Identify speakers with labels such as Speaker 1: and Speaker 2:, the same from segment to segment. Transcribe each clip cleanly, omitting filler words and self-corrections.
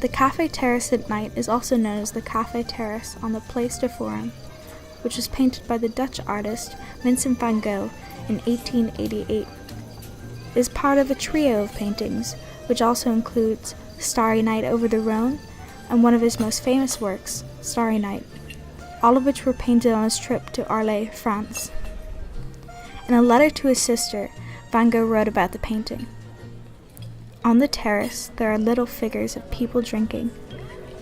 Speaker 1: The Café Terrace at night is also known as the Café Terrace on the Place de Forum, which was painted by the Dutch artist Vincent van Gogh in 1888. It is part of a trio of paintings, which also includes Starry Night over the Rhone and one of his most famous works, Starry Night, all of which were painted on his trip to Arles, France. In a letter to his sister, Van Gogh wrote about the painting. On the terrace, there are little figures of people drinking.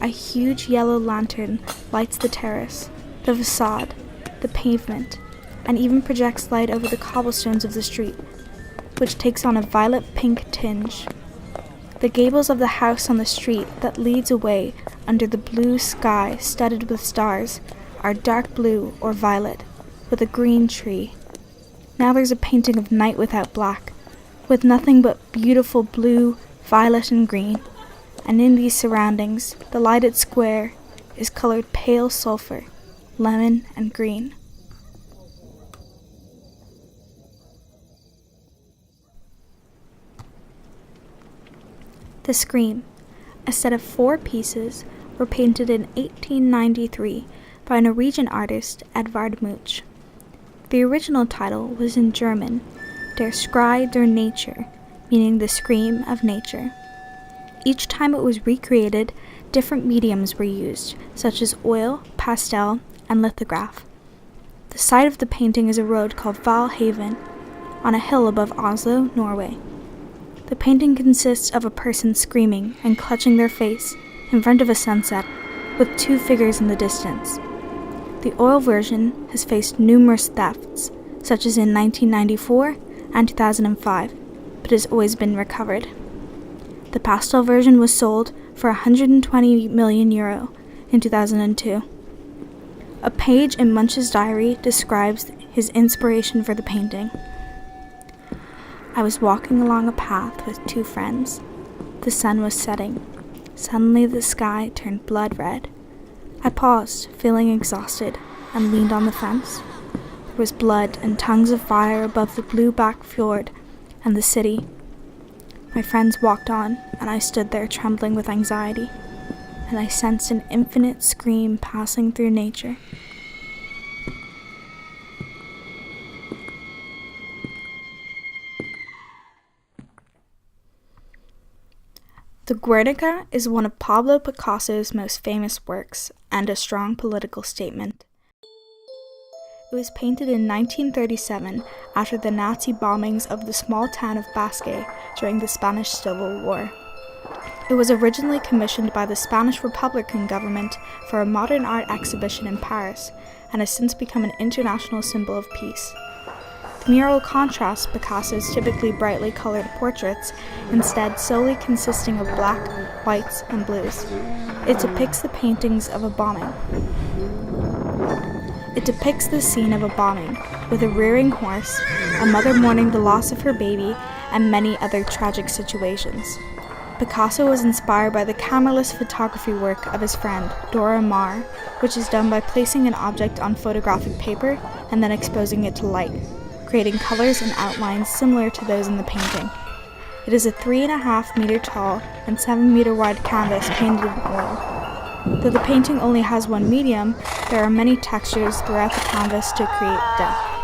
Speaker 1: A huge yellow lantern lights the terrace, the facade, the pavement, and even projects light over the cobblestones of the street, which takes on a violet-pink tinge. The gables of the house on the street that leads away under the blue sky studded with stars are dark blue or violet, with a green tree. Now there's a painting of night without black, with nothing but beautiful blue, violet, and green, and in these surroundings, the lighted square is colored pale sulfur, lemon, and green. The Scream, a set of 4 pieces, were painted in 1893 by Norwegian artist Edvard Munch. The original title was in German, Der Schrei der Natur, meaning the scream of nature. Each time it was recreated, different mediums were used, such as oil, pastel, and lithograph. The site of the painting is a road called Valhaven, on a hill above Oslo, Norway. The painting consists of a person screaming and clutching their face in front of a sunset, with 2 figures in the distance. The oil version has faced numerous thefts, such as in 1994 and 2005, but has always been recovered. The pastel version was sold for €120 million in 2002. A page in Munch's diary describes his inspiration for the painting. I was walking along a path with 2 friends. The sun was setting. Suddenly the sky turned blood red. I paused, feeling exhausted, and leaned on the fence. There was blood and tongues of fire above the blue-back fjord and the city. My friends walked on, and I stood there trembling with anxiety, and I sensed an infinite scream passing through nature. The Guernica is one of Pablo Picasso's most famous works and a strong political statement. It was painted in 1937 after the Nazi bombings of the small town of Basque during the Spanish Civil War. It was originally commissioned by the Spanish Republican government for a modern art exhibition in Paris and has since become an international symbol of peace. The mural contrasts Picasso's typically brightly colored portraits, instead solely consisting of black, whites, and blues. It depicts the paintings of a bombing. It depicts the scene of a bombing, with a rearing horse, a mother mourning the loss of her baby, and many other tragic situations. Picasso was inspired by the cameraless photography work of his friend, Dora Maar, which is done by placing an object on photographic paper and then exposing it to light, creating colors and outlines similar to those in the painting. It is a 3.5 meter tall and 7 meter wide canvas painted in oil. Though the painting only has one medium, there are many textures throughout the canvas to create depth.